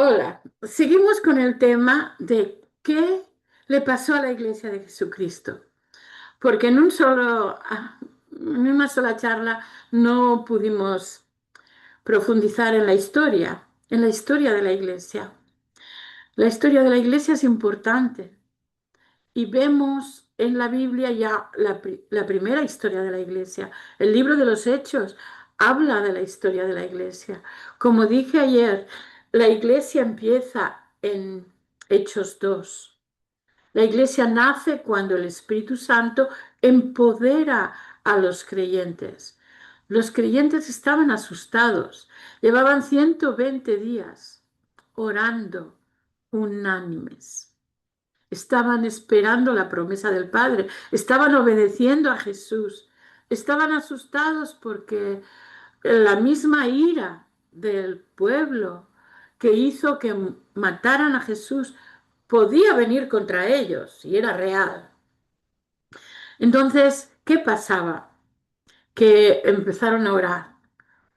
Hola, seguimos con el tema de qué le pasó a la Iglesia de Jesucristo, porque en una sola charla no pudimos profundizar en la historia de la Iglesia. La historia de la Iglesia es importante y vemos en la Biblia ya la primera historia de la Iglesia. El libro de los Hechos habla de la historia de la Iglesia. Como dije ayer, la Iglesia empieza en Hechos 2. La Iglesia nace cuando el Espíritu Santo empodera a los creyentes. Los creyentes estaban asustados. Llevaban 120 días orando unánimes. Estaban esperando la promesa del Padre, estaban obedeciendo a Jesús, estaban asustados porque la misma ira del pueblo que hizo que mataran a Jesús podía venir contra ellos y era real. Entonces, ¿qué pasaba? Que empezaron a orar,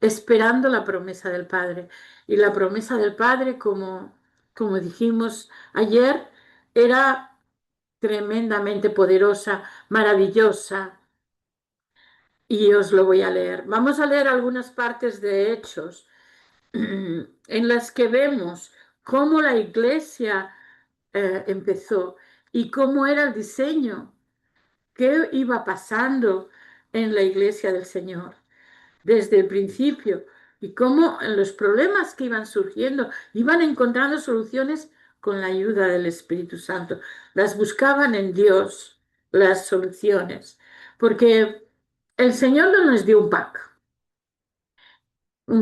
esperando la promesa del Padre. Y la promesa del Padre, como dijimos ayer, era tremendamente poderosa, maravillosa, y os lo voy a leer. Vamos a leer algunas partes de Hechos en las que vemos cómo la iglesia empezó y cómo era el diseño, qué iba pasando en la iglesia del Señor desde el principio y cómo en los problemas que iban surgiendo iban encontrando soluciones con la ayuda del Espíritu Santo. Las buscaban en Dios, las soluciones, porque el Señor no nos dio un pack,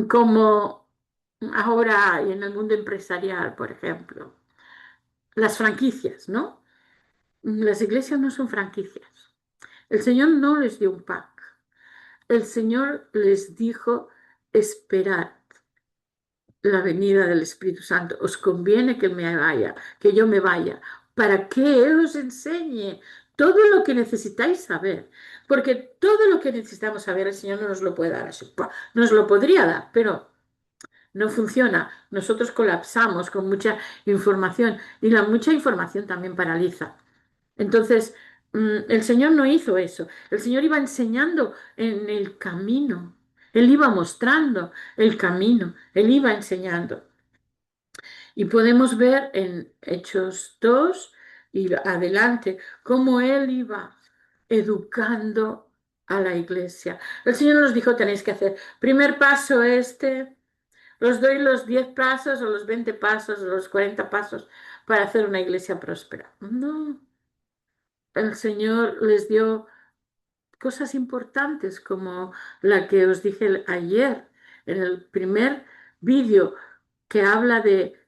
como ahora hay en el mundo empresarial, por ejemplo. Las franquicias, ¿no? Las iglesias no son franquicias. El Señor no les dio un pack. El Señor les dijo, esperad la venida del Espíritu Santo. Os conviene que me vaya, que yo me vaya, para que Él os enseñe todo lo que necesitáis saber. Porque todo lo que necesitamos saber el Señor no nos lo puede dar así. Nos lo podría dar, pero no funciona. Nosotros colapsamos con mucha información y la mucha información también paraliza. Entonces, el Señor no hizo eso. El Señor iba enseñando en el camino. Él iba mostrando el camino. Él iba enseñando. Y podemos ver en Hechos 2 y adelante cómo Él iba educando a la iglesia. El Señor nos dijo, tenéis que hacer primer paso este, os doy los 10 pasos o los 20 pasos o los 40 pasos para hacer una iglesia próspera. No, el Señor les dio cosas importantes como la que os dije ayer en el primer vídeo que habla de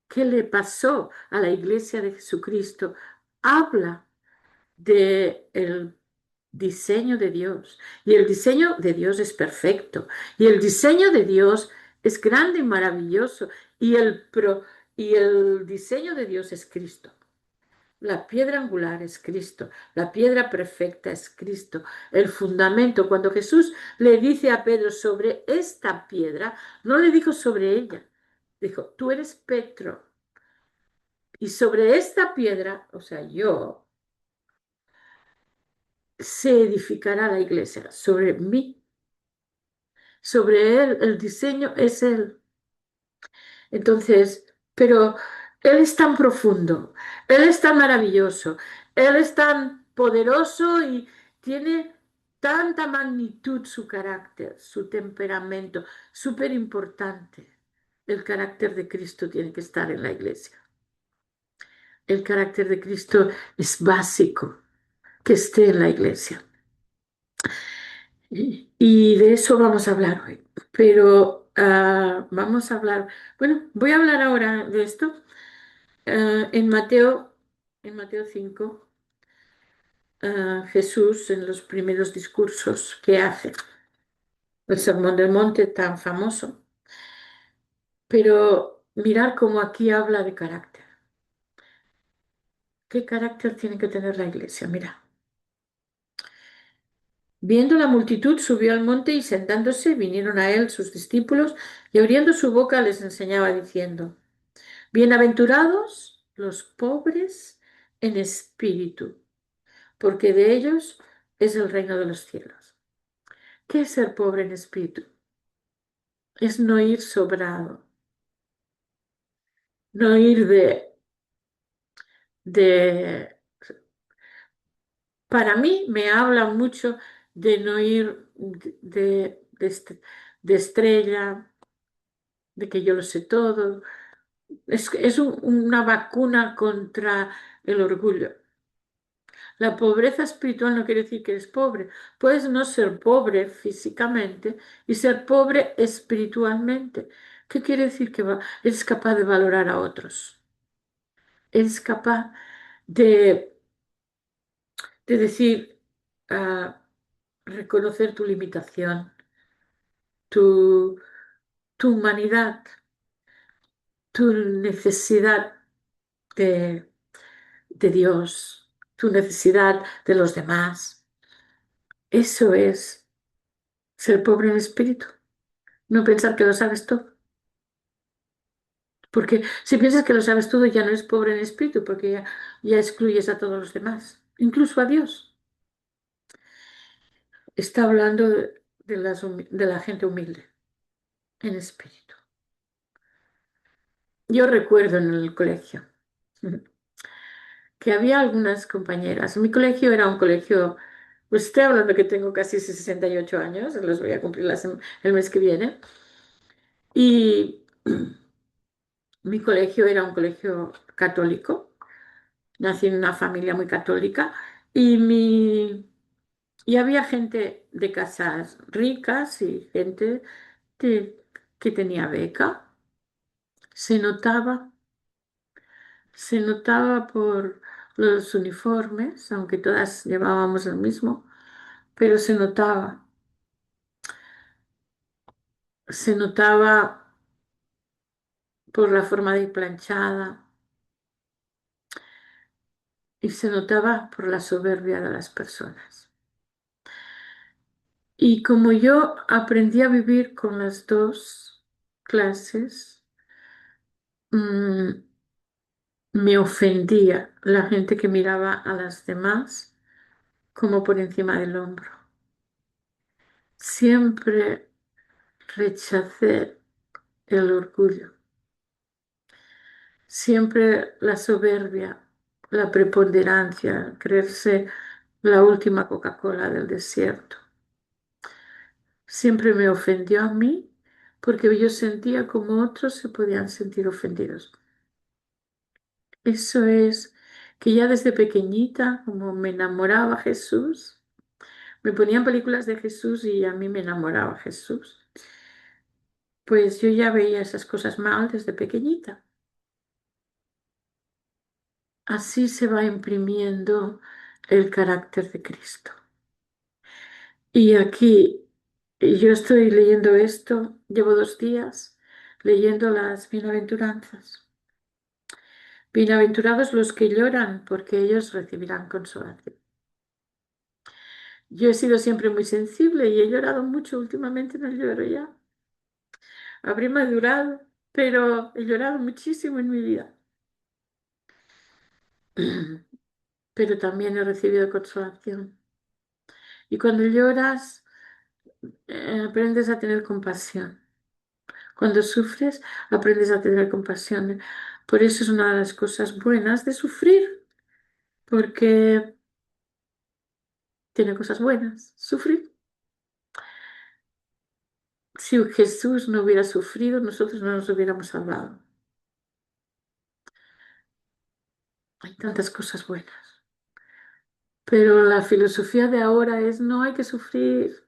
qué le pasó a la iglesia de Jesucristo. Habla de el diseño de Dios y el diseño de Dios es perfecto y el diseño de Dios es grande y maravilloso y el diseño de Dios es Cristo. La piedra angular es Cristo, la piedra perfecta es Cristo, el fundamento. Cuando Jesús le dice a Pedro sobre esta piedra, no le dijo sobre ella, dijo, tú eres Petro, y sobre esta piedra, o sea, yo, se edificará la iglesia, sobre mí, sobre él, el diseño es él. Entonces, pero él es tan profundo, él es tan maravilloso, él es tan poderoso y tiene tanta magnitud su carácter, su temperamento, súper importante. El carácter de Cristo tiene que estar en la iglesia. El carácter de Cristo es básico que esté en la iglesia. Y de eso vamos a hablar hoy. Pero vamos a hablar, bueno, voy a hablar ahora de esto. En Mateo 5, Jesús en los primeros discursos que hace, el Sermón del Monte tan famoso, pero mirar cómo aquí habla de carácter. ¿Qué carácter tiene que tener la iglesia? Mira. Viendo la multitud, subió al monte y sentándose, vinieron a él sus discípulos y abriendo su boca les enseñaba diciendo. Bienaventurados los pobres en espíritu, porque de ellos es el reino de los cielos. ¿Qué es ser pobre en espíritu? Es no ir sobrado, no ir de, para mí me habla mucho de no ir de estrella, de que yo lo sé todo. Es una vacuna contra el orgullo. La pobreza espiritual no quiere decir que eres pobre. Puedes no ser pobre físicamente y ser pobre espiritualmente. ¿Qué quiere decir? Que eres capaz de valorar a otros. Eres capaz de, de decir, ah, reconocer tu limitación, tu, tu humanidad, tu necesidad de, de Dios, tu necesidad de los demás. Eso es ser pobre en espíritu. No pensar que lo sabes todo. Porque si piensas que lo sabes todo, ya no eres pobre en espíritu, porque ya excluyes a todos los demás, incluso a Dios. Está hablando de la gente humilde en espíritu. Yo recuerdo en el colegio que había algunas compañeras. Mi colegio era un colegio, pues estoy hablando que tengo casi 68 años, los voy a cumplir el mes que viene. Y mi colegio era un colegio católico. Nací en una familia muy católica y había gente de casas ricas y gente que tenía beca. Se notaba, se notaba por los uniformes, aunque todas llevábamos el mismo, pero se notaba por la forma de ir planchada y se notaba por la soberbia de las personas. Y como yo aprendí a vivir con las dos clases, mm, me ofendía la gente que miraba a las demás como por encima del hombro. Siempre rechacé el orgullo, siempre la soberbia, la preponderancia, creerse la última Coca-Cola del desierto. Siempre me ofendió a mí porque yo sentía como otros se podían sentir ofendidos. Eso es que ya desde pequeñita, como me enamoraba Jesús, me ponían películas de Jesús y a mí me enamoraba Jesús. Pues yo ya veía esas cosas mal desde pequeñita. Así se va imprimiendo el carácter de Cristo. Y aquí yo estoy leyendo esto, llevo 2 días leyendo las bienaventuranzas. Bienaventurados los que lloran, porque ellos recibirán consolación. Yo he sido siempre muy sensible y he llorado mucho últimamente, no lloro ya. Habré madurado, pero he llorado muchísimo en mi vida. Pero también he recibido consolación. Y cuando lloras, aprendes a tener compasión. Cuando sufres, aprendes a tener compasión. Por eso es una de las cosas buenas de sufrir, porque tiene cosas buenas. Sufrir. Si Jesús no hubiera sufrido, nosotros no nos hubiéramos salvado. Hay tantas cosas buenas. Pero la filosofía de ahora es no hay que sufrir.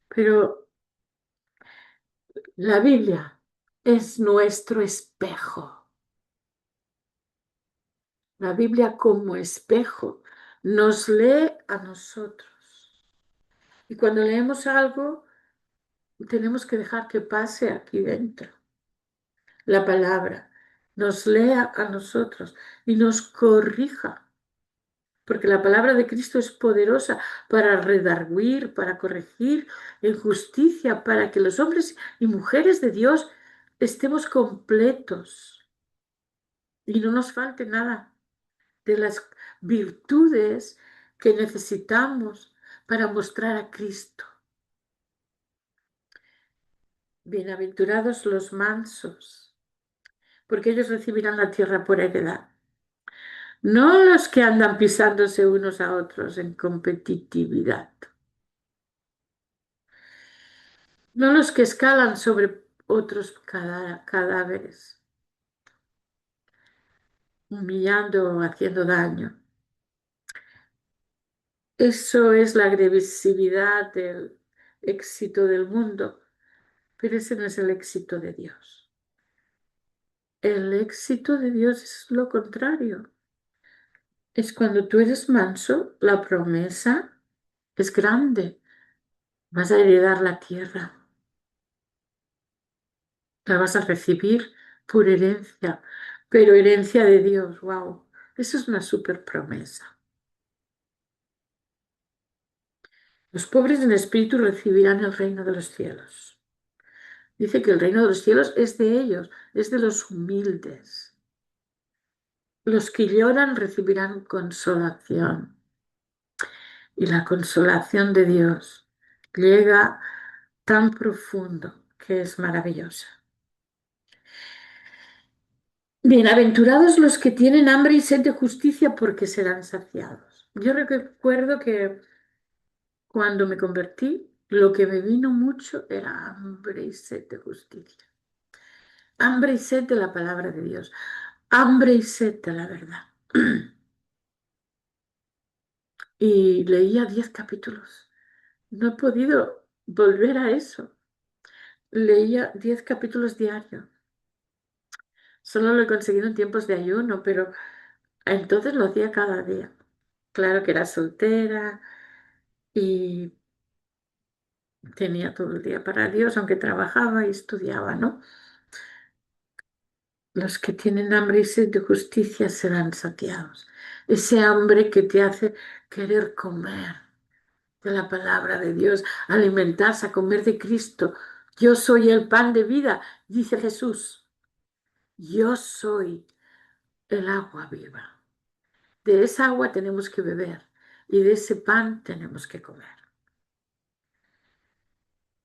Pero la Biblia es nuestro espejo. La Biblia como espejo nos lee a nosotros. Y cuando leemos algo, tenemos que dejar que pase aquí dentro. La palabra nos lea a nosotros y nos corrija. Porque la palabra de Cristo es poderosa para redarguir, para corregir en justicia, para que los hombres y mujeres de Dios estemos completos y no nos falte nada de las virtudes que necesitamos para mostrar a Cristo. Bienaventurados los mansos, porque ellos recibirán la tierra por heredad. No los que andan pisándose unos a otros en competitividad. No los que escalan sobre otros cadáveres, humillando o haciendo daño. Eso es la agresividad del éxito del mundo, pero ese no es el éxito de Dios. El éxito de Dios es lo contrario. Es cuando tú eres manso, la promesa es grande. Vas a heredar la tierra, la vas a recibir por herencia, pero herencia de Dios, wow. Eso es una super promesa. Los pobres en espíritu recibirán el reino de los cielos. Dice que el reino de los cielos es de ellos, es de los humildes. Los que lloran recibirán consolación. Y la consolación de Dios llega tan profundo que es maravillosa. Bienaventurados los que tienen hambre y sed de justicia porque serán saciados. Yo recuerdo que cuando me convertí, lo que me vino mucho era hambre y sed de justicia. Hambre y sed de la palabra de Dios. Hambre y sed de la verdad. Y leía 10 capítulos. No he podido volver a eso. Leía 10 capítulos diarios. Solo lo he conseguido en tiempos de ayuno, pero entonces lo hacía cada día. Claro que era soltera y tenía todo el día para Dios, aunque trabajaba y estudiaba, ¿no? Los que tienen hambre y sed de justicia serán saciados. Ese hambre que te hace querer comer de la palabra de Dios, alimentarse, a comer de Cristo. Yo soy el pan de vida, dice Jesús. Yo soy el agua viva. De esa agua tenemos que beber y de ese pan tenemos que comer.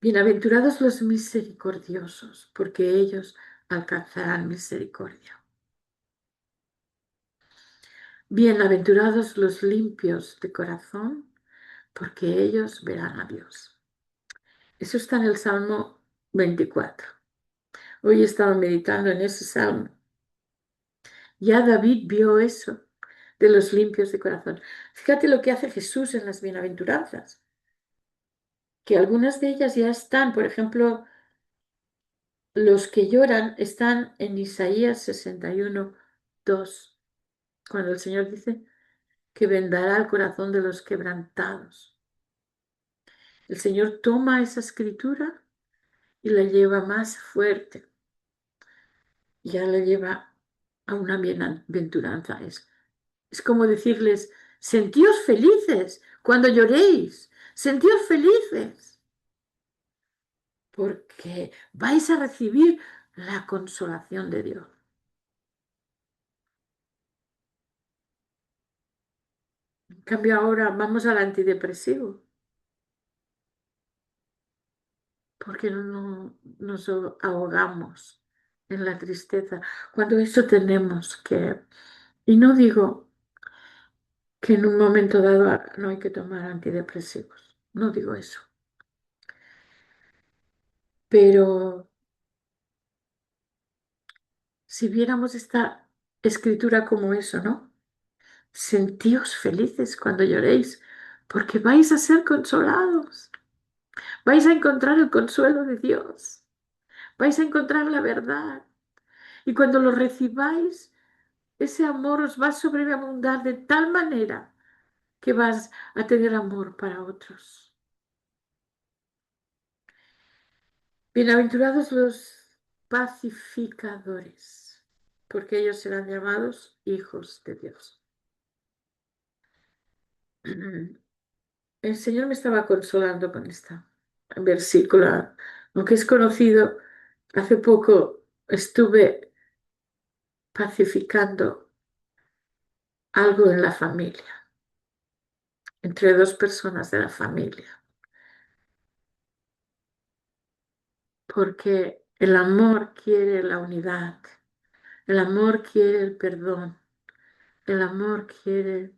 Bienaventurados los misericordiosos, porque ellos alcanzarán misericordia. Bienaventurados los limpios de corazón, porque ellos verán a Dios. Eso está en el Salmo 24. Hoy he estado meditando en ese salmo. Ya David vio eso de los limpios de corazón. Fíjate lo que hace Jesús en las bienaventuranzas, que algunas de ellas ya están, por ejemplo, los que lloran están en Isaías 61, 2, cuando el Señor dice que vendará el corazón de los quebrantados. El Señor toma esa escritura y la lleva más fuerte, ya la lleva a una bienaventuranza. Es como decirles, sentíos felices cuando lloréis, sentíos felices, porque vais a recibir la consolación de Dios. En cambio, ahora vamos al antidepresivo, porque nos ahogamos en la tristeza, cuando eso tenemos que, y no digo que en un momento dado no hay que tomar antidepresivos, no digo eso, pero si viéramos esta escritura como eso, ¿no? Sentíos felices cuando lloréis, porque vais a ser consolados, vais a encontrar el consuelo de Dios, vais a encontrar la verdad, y cuando lo recibáis, ese amor os va a sobreabundar de tal manera que vas a tener amor para otros. Bienaventurados los pacificadores, porque ellos serán llamados hijos de Dios. El Señor me estaba consolando con este versículo, aunque es conocido. Hace poco estuve pacificando algo en la familia, entre dos personas de la familia, porque el amor quiere la unidad, el amor quiere el perdón, el amor quiere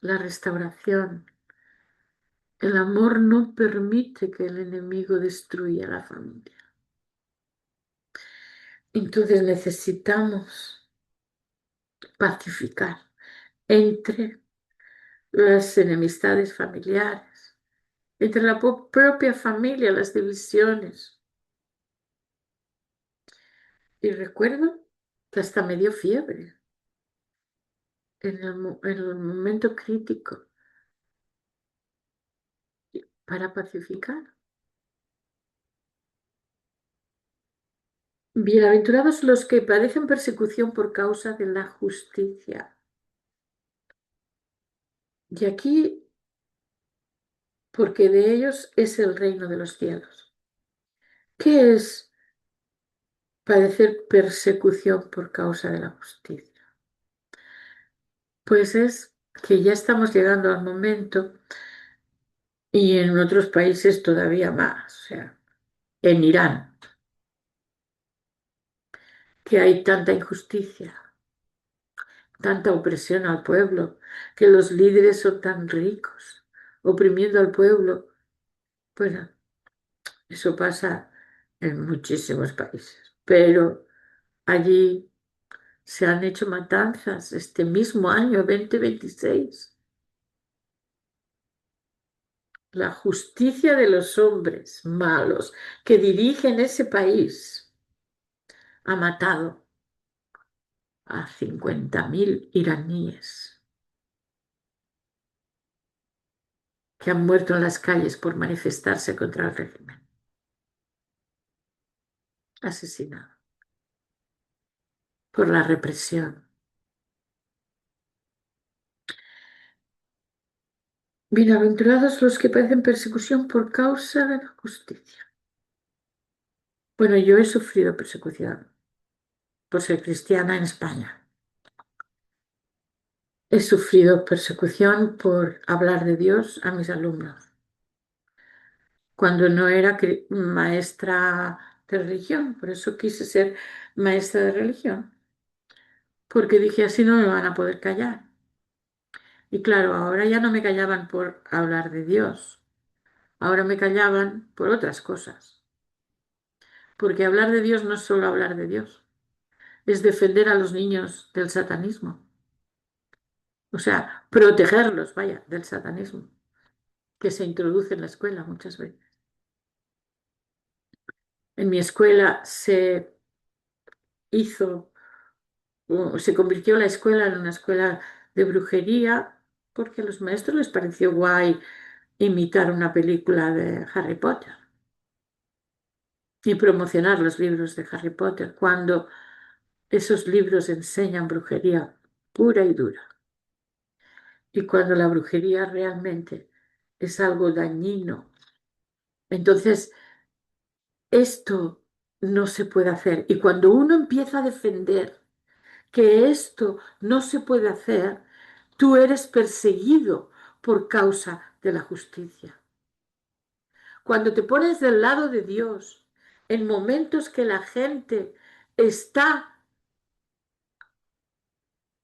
la restauración, el amor no permite que el enemigo destruya la familia. Entonces necesitamos pacificar entre las enemistades familiares, entre la propia familia, las divisiones. Y recuerdo que hasta me dio fiebre en el momento crítico para pacificar. Bienaventurados los que padecen persecución por causa de la justicia. Y aquí, porque de ellos es el reino de los cielos. ¿Qué es padecer persecución por causa de la justicia? Pues es que ya estamos llegando al momento, y en otros países todavía más, o sea, en Irán, que hay tanta injusticia, tanta opresión al pueblo, que los líderes son tan ricos, oprimiendo al pueblo. Bueno, eso pasa en muchísimos países, pero allí se han hecho matanzas este mismo año 2026. La justicia de los hombres malos que dirigen ese país ha matado a 50.000 iraníes que han muerto en las calles por manifestarse contra el régimen. Asesinado por la represión. Bienaventurados los que padecen persecución por causa de la justicia. Bueno, yo he sufrido persecución por ser cristiana en España. He sufrido persecución por hablar de Dios a mis alumnos, cuando no era maestra de religión. Por eso quise ser maestra de religión, porque dije así no me van a poder callar. Y claro, ahora ya no me callaban por hablar de Dios, ahora me callaban por otras cosas. Porque hablar de Dios no es solo hablar de Dios, es defender a los niños del satanismo. O sea, protegerlos, vaya, del satanismo, que se introduce en la escuela muchas veces. En mi escuela hizo, se convirtió la escuela en una escuela de brujería porque a los maestros les pareció guay imitar una película de Harry Potter y promocionar los libros de Harry Potter cuando esos libros enseñan brujería pura y dura. Y cuando la brujería realmente es algo dañino, entonces esto no se puede hacer. Y cuando uno empieza a defender que esto no se puede hacer, tú eres perseguido por causa de la justicia. Cuando te pones del lado de Dios, en momentos que la gente está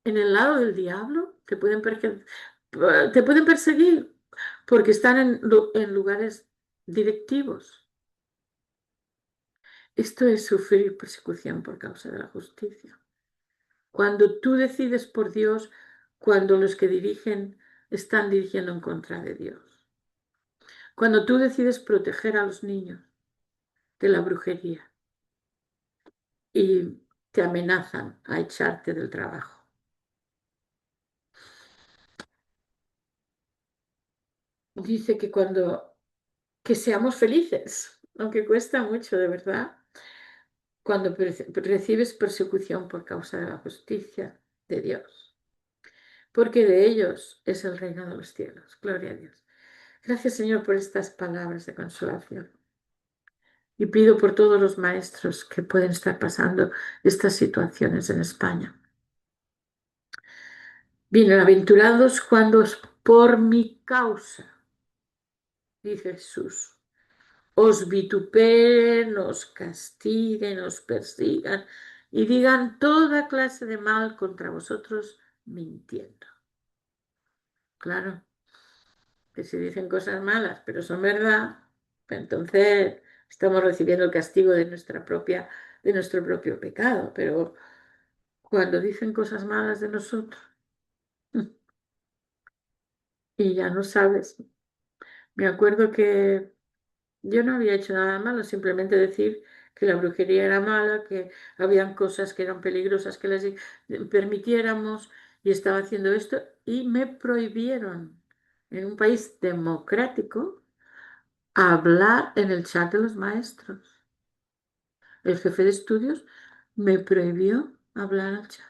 en el lado del diablo, te pueden perseguir porque están en lugares directivos. Esto es sufrir persecución por causa de la justicia. Cuando tú decides por Dios, cuando los que dirigen están dirigiendo en contra de Dios. Cuando tú decides proteger a los niños de la brujería y te amenazan a echarte del trabajo. Dice que seamos felices, aunque cuesta mucho, de verdad, cuando recibes persecución por causa de la justicia de Dios, porque de ellos es el reino de los cielos. Gloria a Dios. Gracias, Señor, por estas palabras de consolación. Y pido por todos los maestros que pueden estar pasando estas situaciones en España. Bienaventurados cuando por mi causa, dice Jesús, os vituperen, os castiguen, os persigan y digan toda clase de mal contra vosotros mintiendo. Claro, que si dicen cosas malas, pero son verdad, entonces estamos recibiendo el castigo de nuestro propio pecado. Pero cuando dicen cosas malas de nosotros y ya no sabes, me acuerdo que yo no había hecho nada malo, simplemente decir que la brujería era mala, que habían cosas que eran peligrosas que les permitiéramos y estaba haciendo esto y me prohibieron en un país democrático hablar en el chat de los maestros. El jefe de estudios me prohibió hablar al chat.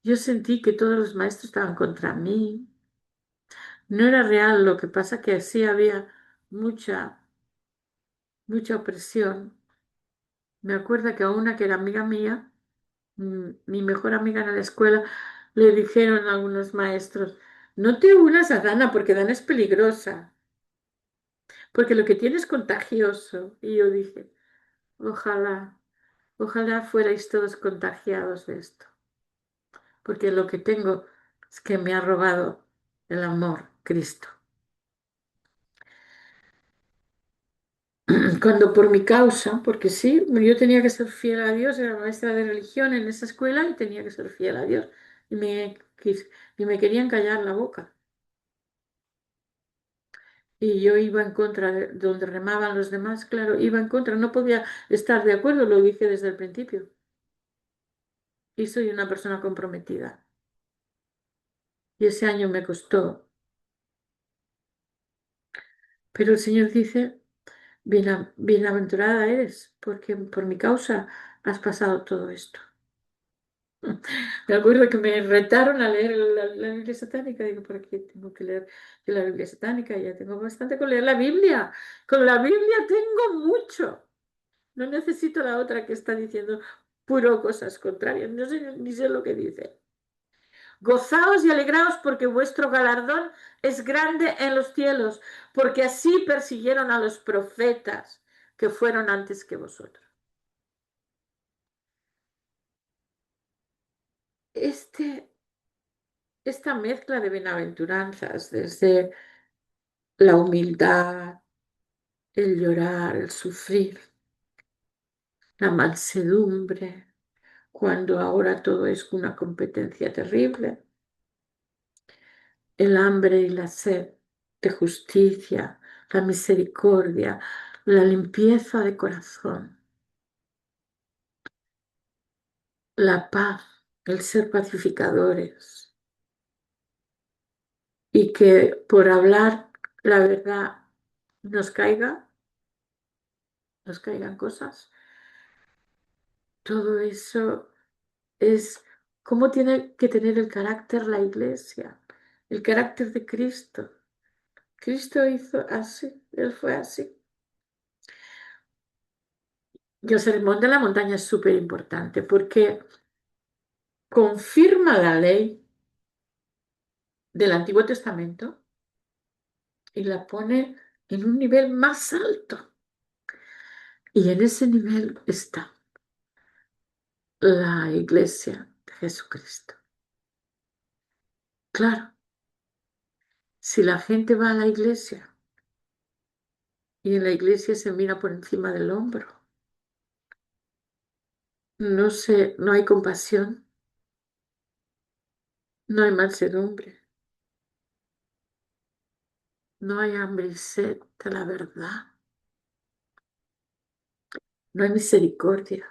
Yo sentí que todos los maestros estaban contra mí. No era real, lo que pasa que así había mucha, mucha opresión. Me acuerdo que a una que era amiga mía, mi mejor amiga en la escuela, le dijeron a algunos maestros, no te unas a Dana porque Dana es peligrosa, porque lo que tiene es contagioso. Y yo dije, ojalá, ojalá fuerais todos contagiados de esto, porque lo que tengo es que me ha robado el amor, Cristo. Cuando por mi causa, porque sí, yo tenía que ser fiel a Dios, era maestra de religión en esa escuela y tenía que ser fiel a Dios. Y y me querían callar la boca. Y yo iba en contra de donde remaban los demás, claro, iba en contra, no podía estar de acuerdo, lo dije desde el principio. Y soy una persona comprometida. Y ese año me costó. Pero el Señor dice, bienaventurada eres, porque por mi causa has pasado todo esto. Me acuerdo que me retaron a leer la Biblia satánica. Digo, ¿para qué tengo que leer yo la Biblia satánica? Ya tengo bastante con leer la Biblia. Con la Biblia tengo mucho. No necesito la otra que está diciendo puro cosas contrarias. No sé ni sé lo que dice. Gozaos y alegraos porque vuestro galardón es grande en los cielos, porque así persiguieron a los profetas que fueron antes que vosotros. Este, esta mezcla de bienaventuranzas, desde la humildad, el llorar, el sufrir, la mansedumbre, cuando ahora todo es una competencia terrible, el hambre y la sed de justicia, la misericordia, la limpieza de corazón, la paz, el ser pacificadores y que por hablar la verdad nos nos caigan cosas. Todo eso es cómo tiene que tener el carácter la iglesia, el carácter de Cristo. Cristo hizo así, Él fue así. Y el sermón de la montaña es súper importante porque confirma la ley del Antiguo Testamento y la pone en un nivel más alto. Y en ese nivel está la iglesia de Jesucristo. Claro, si la gente va a la iglesia y en la iglesia se mira por encima del hombro, no hay compasión, no hay mansedumbre, no hay hambre y sed de la verdad, no hay misericordia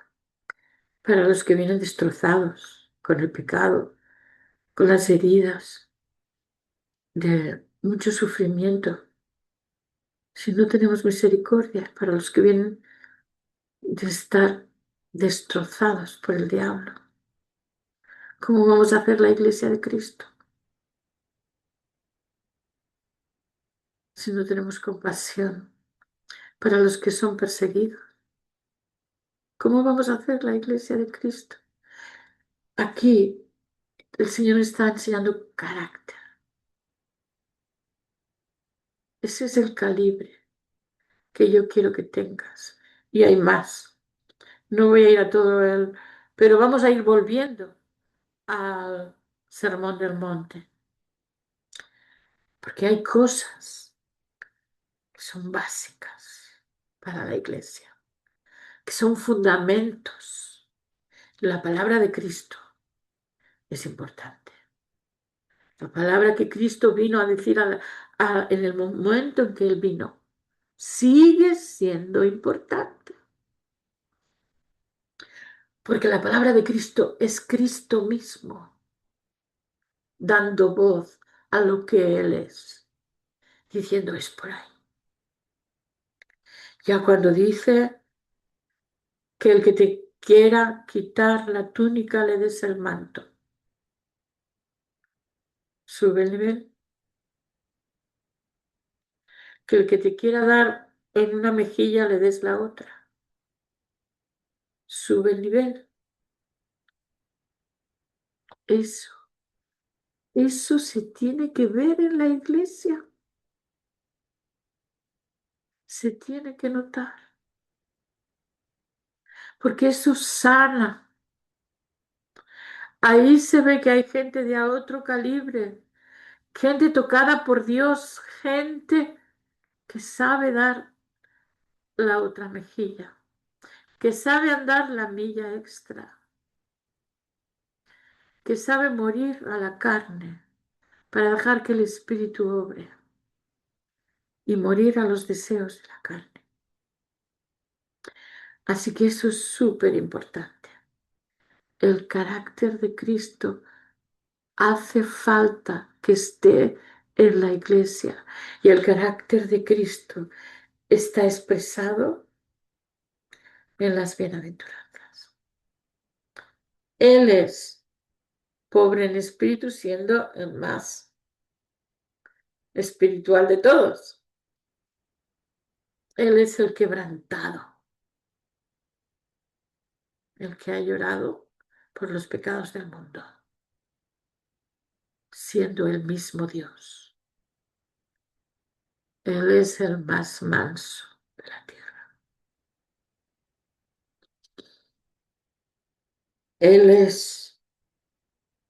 para los que vienen destrozados con el pecado, con las heridas de mucho sufrimiento. Si no tenemos misericordia para los que vienen de estar destrozados por el diablo, ¿cómo vamos a hacer la iglesia de Cristo si no tenemos compasión? para los que son perseguidos. ¿Cómo vamos a hacer la iglesia de Cristo? Aquí el Señor está enseñando carácter. Ese es el calibre que yo quiero que tengas. Y hay más. No voy a ir a todo el... Pero vamos a ir volviendo al Sermón del Monte. Porque hay cosas que son básicas para la iglesia, que son fundamentos. La palabra de Cristo es importante. La palabra que Cristo vino a decir en el momento en que Él vino sigue siendo importante. Porque la palabra de Cristo es Cristo mismo, dando voz a lo que Él es, diciendo es por ahí. Ya cuando dice que el que te quiera quitar la túnica le des el manto, sube el nivel. Que el que te quiera dar en una mejilla le des la otra, sube el nivel. Eso, eso se tiene que ver en la iglesia, se tiene que notar, porque eso sana. Ahí se ve que hay gente de a otro calibre, gente tocada por Dios, gente que sabe dar la otra mejilla, que sabe andar la milla extra, que sabe morir a la carne para dejar que el Espíritu obre y morir a los deseos de la carne. Así que eso es súper importante. El carácter de Cristo hace falta que esté en la iglesia y el carácter de Cristo está expresado en las bienaventuranzas. Él es pobre en espíritu, siendo el más espiritual de todos. Él es el quebrantado, el que ha llorado por los pecados del mundo, siendo el mismo Dios. Él es el más manso de la tierra. Él es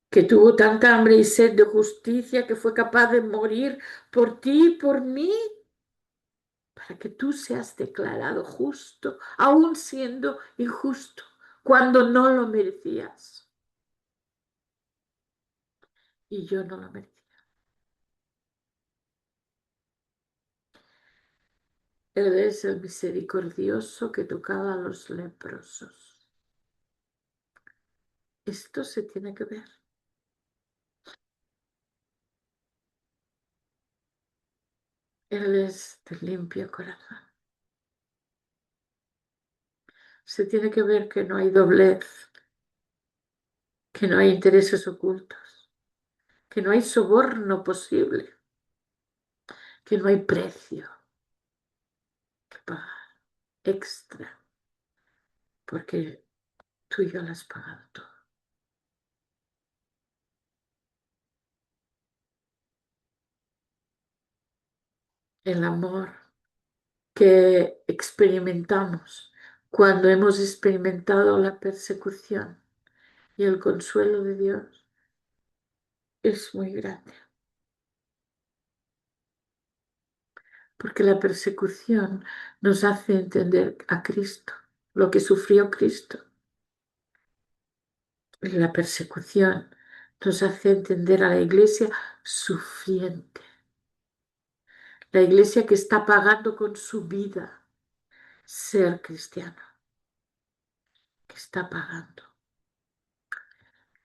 que tuvo tanta hambre y sed de justicia que fue capaz de morir por ti y por mí, para que tú seas declarado justo, aun siendo injusto, cuando no lo merecías. Y yo no lo merecía. Él es el misericordioso que tocaba a los leprosos. Esto se tiene que ver. Él es de limpio corazón. Se tiene que ver que no hay doblez, que no hay intereses ocultos, que no hay soborno posible, que no hay precio que pagar extra, porque tú y yo lo has pagado todo. El amor que experimentamos cuando hemos experimentado la persecución y el consuelo de Dios es muy grande, porque la persecución nos hace entender a Cristo, lo que sufrió Cristo. La persecución nos hace entender a la iglesia sufriente, la iglesia que está pagando con su vida ser cristiana, que está pagando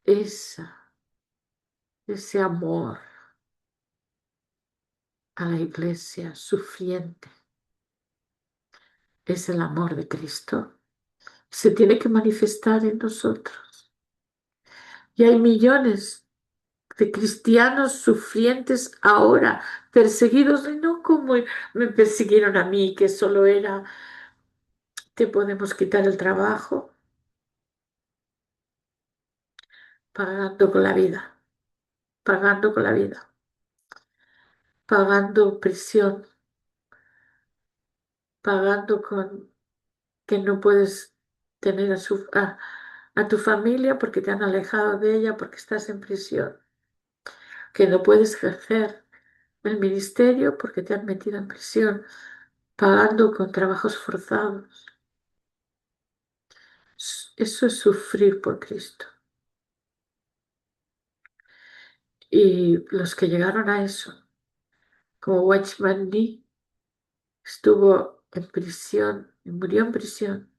esa, ese amor a la iglesia sufriente. Es el amor de Cristo. Se tiene que manifestar en nosotros. Y hay millones de cristianos sufrientes ahora, perseguidos, y no como me persiguieron a mí, que solo era, te podemos quitar el trabajo, pagando con la vida, pagando con la vida, pagando prisión, pagando con que no puedes tener a tu familia porque te han alejado de ella, porque estás en prisión, que no puedes ejercer el ministerio porque te han metido en prisión, pagando con trabajos forzados. Eso es sufrir por Cristo. Y los que llegaron a eso, como Watchman Nee, estuvo en prisión y murió en prisión,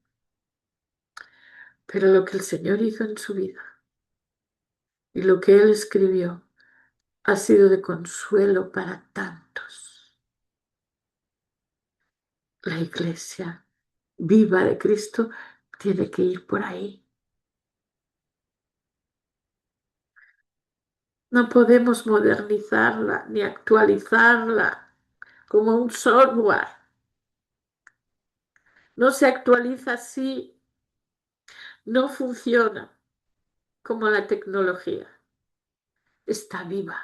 pero lo que el Señor hizo en su vida y lo que él escribió ha sido de consuelo para tantos. La iglesia viva de Cristo tiene que ir por ahí. No podemos modernizarla ni actualizarla como un software. No se actualiza así, no funciona como la tecnología. Está viva,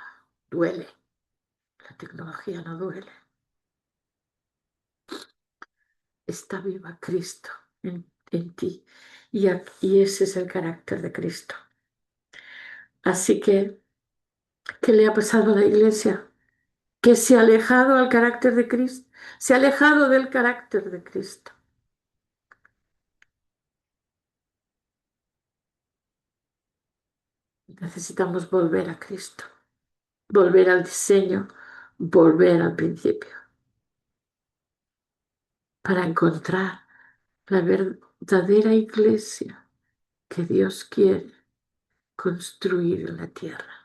duele. La tecnología no duele. Está viva Cristo en ti. Y ese es el carácter de Cristo. Así que, ¿qué le ha pasado a la iglesia? Que se ha alejado al carácter de Cristo. Se ha alejado del carácter de Cristo. Necesitamos volver a Cristo, volver al diseño, volver al principio, para encontrar la verdadera iglesia que Dios quiere construir en la tierra,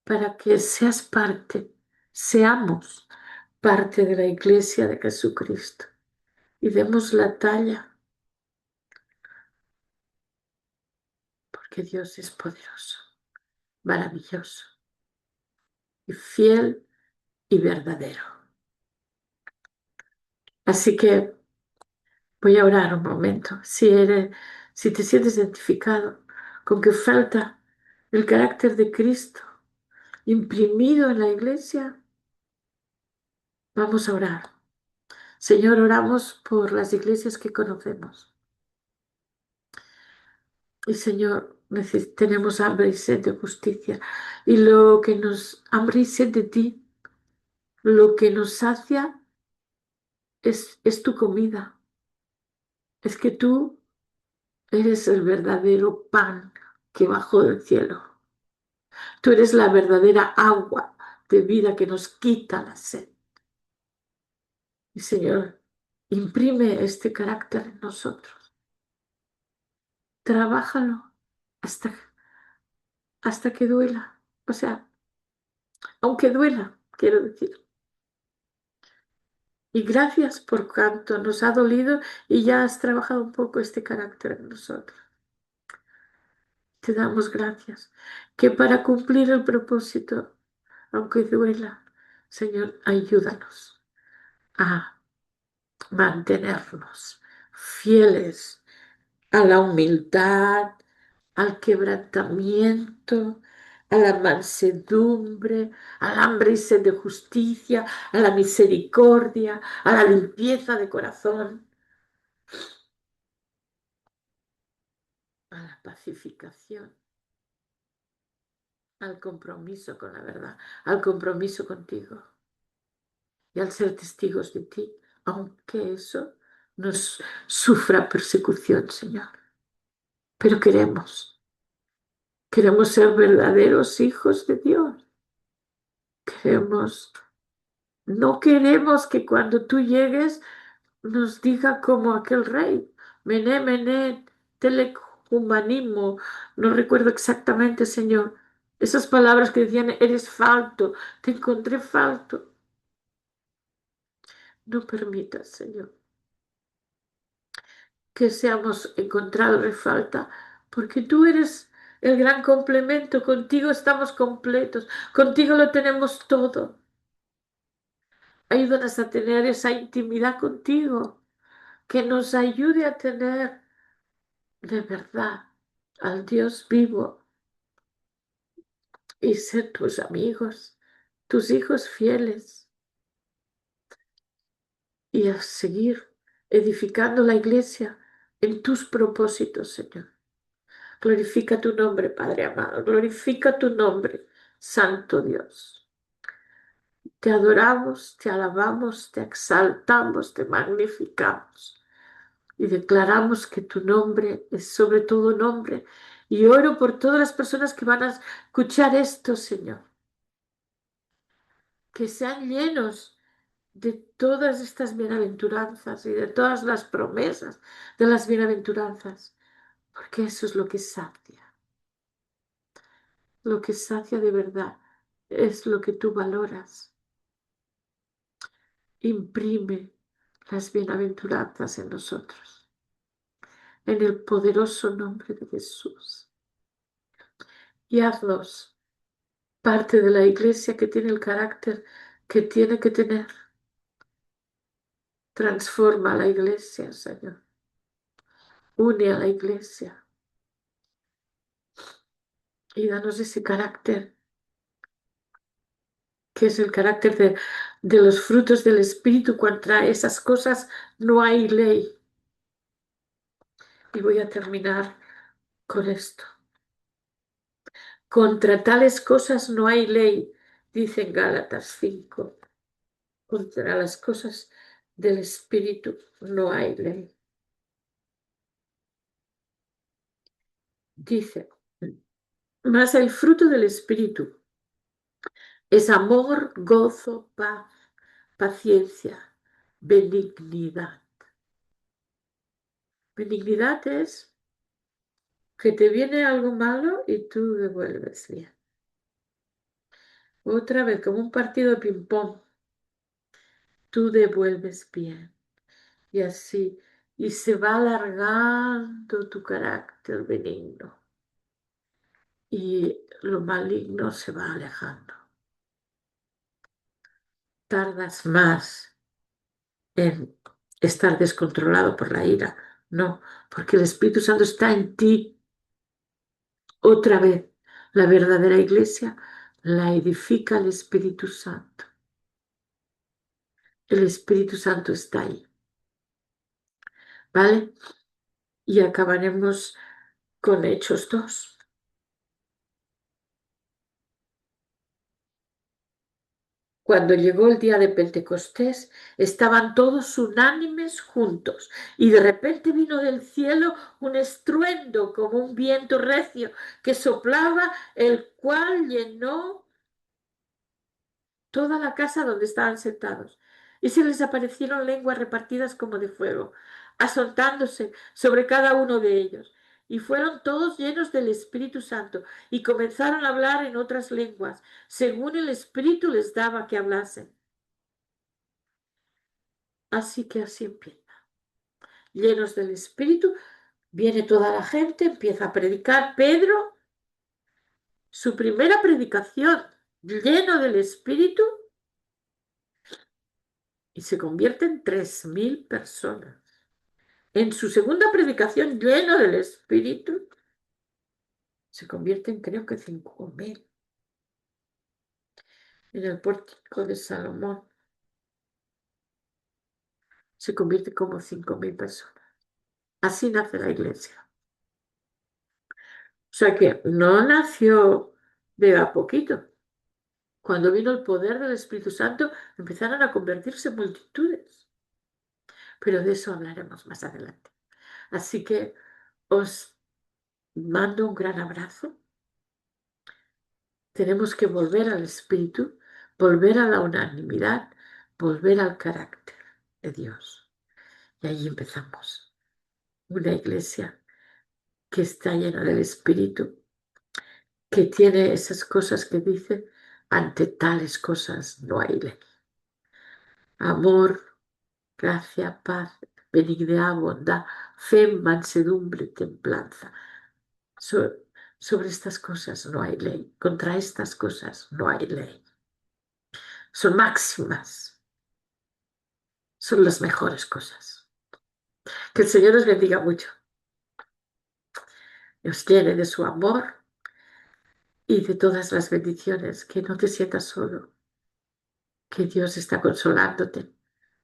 para que seas parte, seamos parte de la iglesia de Jesucristo y demos la talla, porque Dios es poderoso, maravilloso y fiel y verdadero. Así que voy a orar un momento. Si te sientes identificado con que falta el carácter de Cristo imprimido en la iglesia, vamos a orar. Señor, oramos por las iglesias que conocemos. Y Señor, tenemos hambre y sed de justicia. Y lo que nos, hambre y sed de ti, lo que nos sacia es tu comida. Es que tú eres el verdadero pan que bajó del cielo. Tú eres la verdadera agua de vida que nos quita la sed. Y Señor, imprime este carácter en nosotros. Trabájalo hasta, hasta que duela. O sea, aunque duela, quiero decir. Y gracias por cuanto nos ha dolido y ya has trabajado un poco este carácter en nosotros. Te damos gracias. Que para cumplir el propósito, aunque duela, Señor, ayúdanos a mantenernos fieles a la humildad, al quebrantamiento, a la mansedumbre, al hambre y sed de justicia, a la misericordia, a la limpieza de corazón, a la pacificación, al compromiso con la verdad, al compromiso contigo y al ser testigos de ti, aunque eso nos sufra persecución, Señor. Pero queremos ser verdaderos hijos de Dios. Queremos, no queremos que cuando tú llegues nos diga como aquel rey, Mené, Mené, telecumanismo, no recuerdo exactamente, Señor, esas palabras que decían, eres falto, te encontré falto. No permitas, Señor, que seamos encontrados de falta, porque tú eres el gran complemento. Contigo estamos completos, contigo lo tenemos todo. Ayúdanos a tener esa intimidad contigo, que nos ayude a tener de verdad al Dios vivo y ser tus amigos, tus hijos fieles y a seguir edificando la iglesia en tus propósitos, Señor. Glorifica tu nombre, Padre amado, glorifica tu nombre, Santo Dios. Te adoramos, te alabamos, te exaltamos, te magnificamos y declaramos que tu nombre es sobre todo nombre. Y oro por todas las personas que van a escuchar esto, Señor, que sean llenos de todas estas bienaventuranzas y de todas las promesas de las bienaventuranzas, porque eso es lo que sacia de verdad, es lo que tú valoras. Imprime las bienaventuranzas en nosotros, en el poderoso nombre de Jesús. Y haznos parte de la iglesia que tiene el carácter que tiene que tener. Transforma a la iglesia, Señor. Une a la iglesia y danos ese carácter, que es el carácter de los frutos del Espíritu. Contra esas cosas no hay ley. Y voy a terminar con esto. Contra tales cosas no hay ley, dice en Gálatas 5. Contra las cosas del Espíritu no hay ley. Dice, mas el fruto del Espíritu es amor, gozo, paz, paciencia, benignidad. Benignidad es que te viene algo malo y tú devuelves bien. Otra vez, como un partido de ping-pong, tú devuelves bien. Y así, y se va alargando tu carácter benigno. Y lo maligno se va alejando. Tardas más en estar descontrolado por la ira. No, porque el Espíritu Santo está en ti. Otra vez, la verdadera iglesia la edifica el Espíritu Santo. El Espíritu Santo está ahí. ¿Vale? Y acabaremos con Hechos 2. Cuando llegó el día de Pentecostés, estaban todos unánimes juntos, y de repente vino del cielo un estruendo como un viento recio que soplaba, el cual llenó toda la casa donde estaban sentados. Y se les aparecieron lenguas repartidas como de fuego, asoltándose sobre cada uno de ellos. Y fueron todos llenos del Espíritu Santo, y comenzaron a hablar en otras lenguas, según el Espíritu les daba que hablasen. Así que así empieza. Llenos del Espíritu, viene toda la gente, empieza a predicar. Pedro, su primera predicación, lleno del Espíritu, y se convierte en 3.000 personas. En su segunda predicación, lleno del Espíritu, se convierte en creo que 5.000. En el pórtico de Salomón se convierte como 5.000 personas. Así nace la iglesia. O sea que no nació de a poquito. Cuando vino el poder del Espíritu Santo, empezaron a convertirse multitudes. Pero de eso hablaremos más adelante. Así que os mando un gran abrazo. Tenemos que volver al Espíritu, volver a la unanimidad, volver al carácter de Dios. Y ahí empezamos. Una iglesia que está llena del Espíritu, que tiene esas cosas que dice, ante tales cosas no hay ley. Amor, gracia, paz, benignidad, bondad, fe, mansedumbre, templanza. Sobre estas cosas no hay ley. Contra estas cosas no hay ley. Son máximas. Son las mejores cosas. Que el Señor os bendiga mucho. Y os llene de su amor y de todas las bendiciones. Que no te sientas solo. Que Dios está consolándote.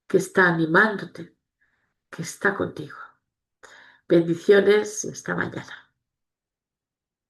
Que está animándote. Que está contigo. Bendiciones y hasta mañana.